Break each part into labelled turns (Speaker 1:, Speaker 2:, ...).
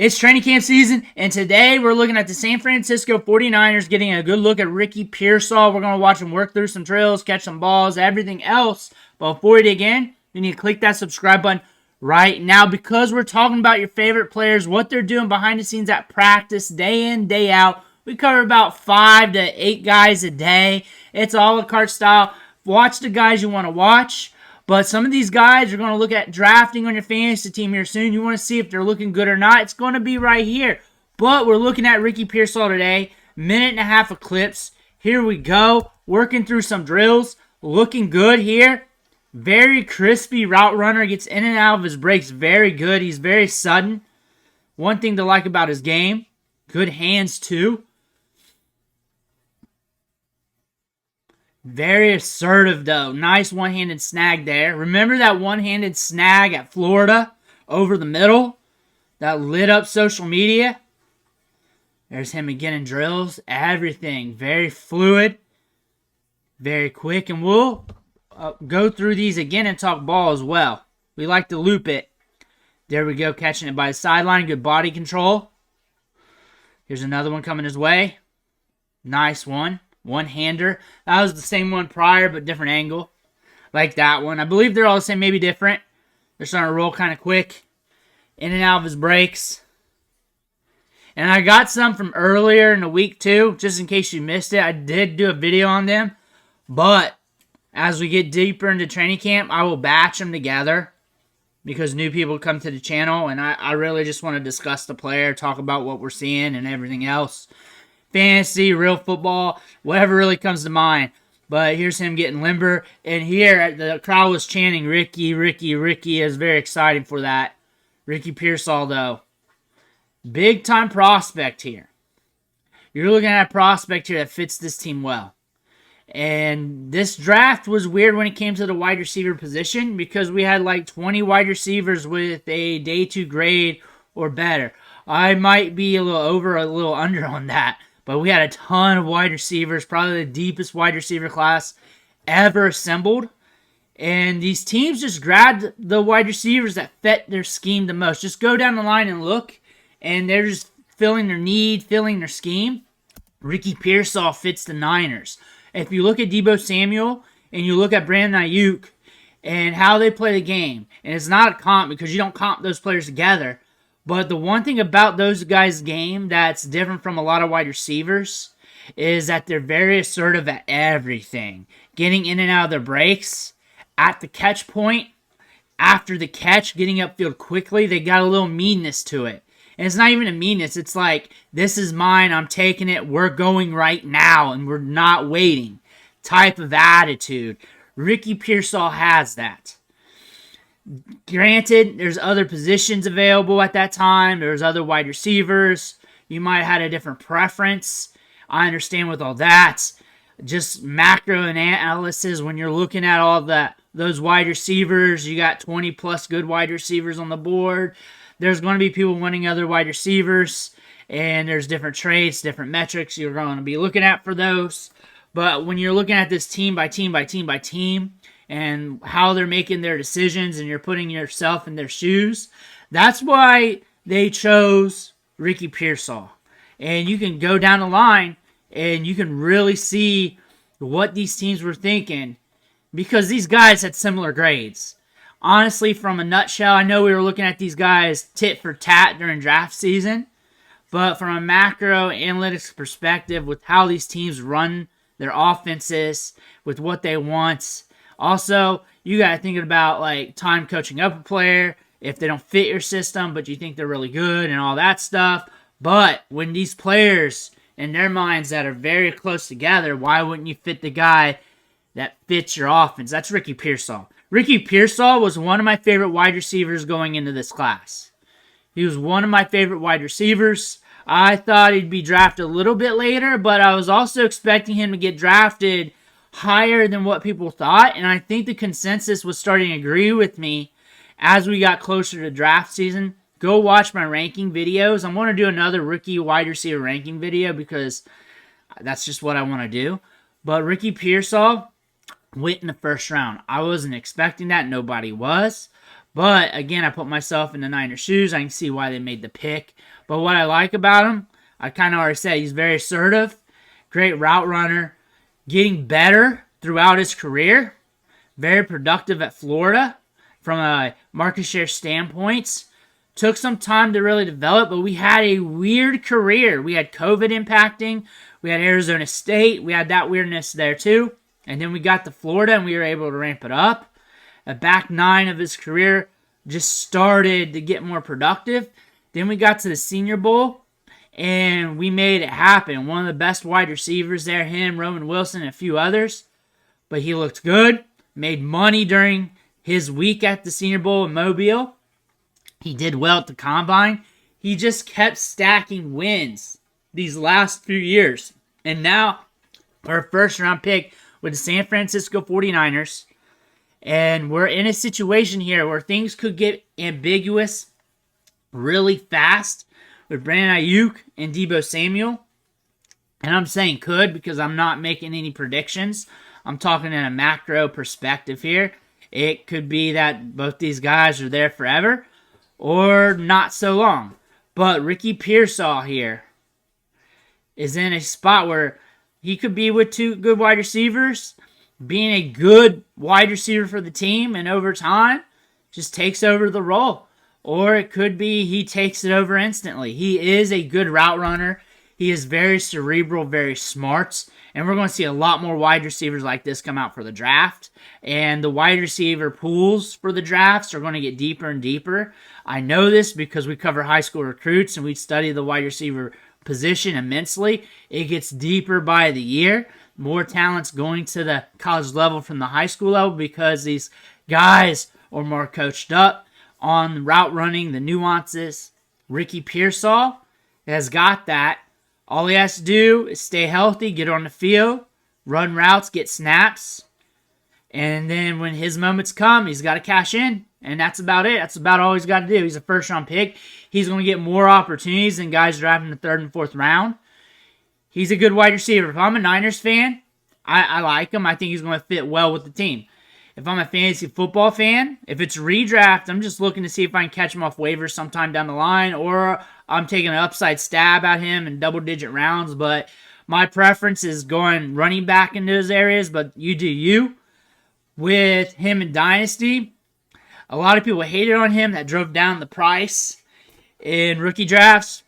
Speaker 1: It's training camp season, and today we're looking at the San Francisco 49ers, getting a good look at Ricky Pearsall. We're going to watch him work through some drills, catch some balls, everything else. But before we dig in, you need to click that subscribe button right now, because we're talking about your favorite players, what they're doing behind the scenes at practice, day in, day out. We cover about 5 to 8 guys a day. It's a la carte style. Watch the guys you want to watch. But some of these guys are going to look at drafting on your fantasy team here soon. You want to see if they're looking good or not. It's going to be right here. But we're looking at Ricky Pearsall today. Minute and a half of clips. Here we go. Working through some drills. Looking good here. Very crispy route runner. Gets in and out of his breaks very good. He's very sudden. One thing to like about his game. Good hands too. Very assertive, though. Nice one-handed snag there. Remember that one-handed snag at Florida over the middle that lit up social media? There's him again in drills. Everything very fluid, very quick. And we'll go through these again and talk ball as well. We like to loop it. There we go, catching it by the sideline. Good body control. Here's another one coming his way. Nice one. One-hander. That was the same one prior, but different angle. Like that one. I believe they're all the same, maybe different. They're starting to roll kind of quick. In and out of his breaks. And I got some from earlier in the week too, just in case you missed it. I did do a video on them. But as we get deeper into training camp, I will batch them together, because new people come to the channel, and I really just want to discuss the player, talk about what we're seeing and everything else. Fantasy, real football, whatever really comes to mind. But here's him getting limber. And here, the crowd was chanting, Ricky, Ricky, Ricky. It was very exciting for that. Ricky Pearsall, though. Big-time prospect here. You're looking at a prospect here that fits this team well. And this draft was weird when it came to the wide receiver position, because we had like 20 wide receivers with a day 2 grade or better. I might be a little over, a little under on that. But we had a ton of wide receivers, probably the deepest wide receiver class ever assembled. And these teams just grabbed the wide receivers that fit their scheme the most. Just go down the line and look, and they're just filling their need, filling their scheme. Ricky Pearsall fits the Niners. If you look at Deebo Samuel and you look at Brandon Ayuk and how they play the game, and it's not a comp because you don't comp those players together, but the one thing about those guys' game that's different from a lot of wide receivers is that they're very assertive at everything. Getting in and out of their breaks, at the catch point, after the catch, getting upfield quickly. They got a little meanness to it. And it's not even a meanness. It's like, this is mine, I'm taking it, we're going right now, and we're not waiting type of attitude. Ricky Pearsall has that. Granted, there's other positions available at that time. There's other wide receivers. You might have had a different preference. I understand with all that. Just macro analysis, when you're looking at all those wide receivers, you got 20 plus good wide receivers on the board. There's going to be people wanting other wide receivers, and there's different traits, different metrics you're going to be looking at for those. But when you're looking at this team by team by team by team, and how they're making their decisions, and you're putting yourself in their shoes, that's why they chose Ricky Pearsall. And you can go down the line, and you can really see what these teams were thinking, because these guys had similar grades. Honestly, from a nutshell, I know we were looking at these guys tit for tat during draft season, but from a macro analytics perspective, with how these teams run their offenses, with what they want. Also, you got to think about like time coaching up a player, if they don't fit your system, but you think they're really good and all that stuff. But when these players in their minds that are very close together, why wouldn't you fit the guy that fits your offense? That's Ricky Pearsall. Ricky Pearsall was one of my favorite wide receivers going into this class. He was one of my favorite wide receivers. I thought he'd be drafted a little bit later, but I was also expecting him to get drafted higher than what people thought, and I think the consensus was starting to agree with me as we got closer to draft season. Go watch my ranking videos. I'm going to do another rookie wide receiver ranking video, because that's just what I want to do. But Ricky Pearsall went in the first round. I wasn't expecting that. Nobody was. But, again, I put myself in the Niners' shoes. I can see why they made the pick. But what I like about him, I kind of already said, he's very assertive, great route runner, getting better throughout his career, very productive at Florida from a market share standpoint. Took some time to really develop, but we had a weird career. We had COVID impacting. We had Arizona State. We had that weirdness there too. And then we got to Florida, and we were able to ramp it up. The back nine of his career just started to get more productive. Then we got to the Senior Bowl, and we made it happen. One of the best wide receivers there, him, Roman Wilson, and a few others. But he looked good, made money during his week at the Senior Bowl in Mobile. He did well at the Combine. He just kept stacking wins these last few years. And now, our first-round pick with the San Francisco 49ers. And we're in a situation here where things could get ambiguous really fast with Brandon Ayuk and Deebo Samuel. And I'm saying could because I'm not making any predictions. I'm talking in a macro perspective here. It could be that both these guys are there forever or not so long. But Ricky Pearsall here is in a spot where he could be with two good wide receivers, being a good wide receiver for the team, and over time just takes over the role. Or it could be he takes it over instantly. He is a good route runner. He is very cerebral, very smart. And we're going to see a lot more wide receivers like this come out for the draft. And the wide receiver pools for the drafts are going to get deeper and deeper. I know this because we cover high school recruits and we study the wide receiver position immensely. It gets deeper by the year. More talent's going to the college level from the high school level because these guys are more coached up on route running, the nuances. Ricky Pearsall has got that. All he has to do is stay healthy, get on the field, run routes, get snaps. And then when his moments come, he's got to cash in. And that's about it. That's about all he's got to do. He's a first-round pick. He's going to get more opportunities than guys drafting in the third and fourth round. He's a good wide receiver. If I'm a Niners fan, I like him. I think he's going to fit well with the team. If I'm a fantasy football fan, if it's redraft, I'm just looking to see if I can catch him off waivers sometime down the line, or I'm taking an upside stab at him in double-digit rounds. But my preference is going running back in those areas, but you do you. With him in Dynasty, a lot of people hated on him. That drove down the price in rookie drafts.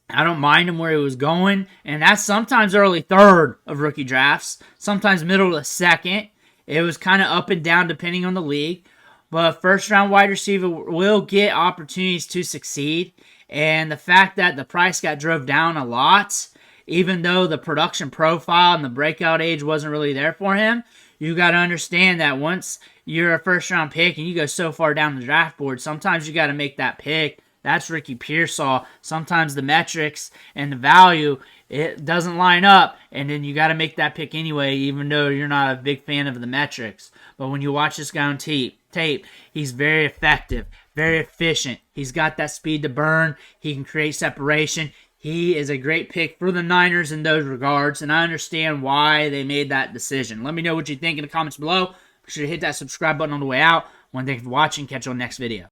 Speaker 1: I don't mind him where he was going, and that's sometimes early third of rookie drafts, sometimes middle to second. It was kind of up and down depending on the league. But first-round wide receiver will get opportunities to succeed. And the fact that the price got drove down a lot, even though the production profile and the breakout age wasn't really there for him, you got to understand that once you're a first-round pick and you go so far down the draft board, sometimes you got to make that pick. That's Ricky Pearsall. Sometimes the metrics and the value, it doesn't line up, and then you got to make that pick anyway, even though you're not a big fan of the metrics. But when you watch this guy on tape, he's very effective, very efficient. He's got that speed to burn. He can create separation. He is a great pick for the Niners in those regards, and I understand why they made that decision. Let me know what you think in the comments below. Be sure to hit that subscribe button on the way out. Thank you for watching. Catch you on the next video.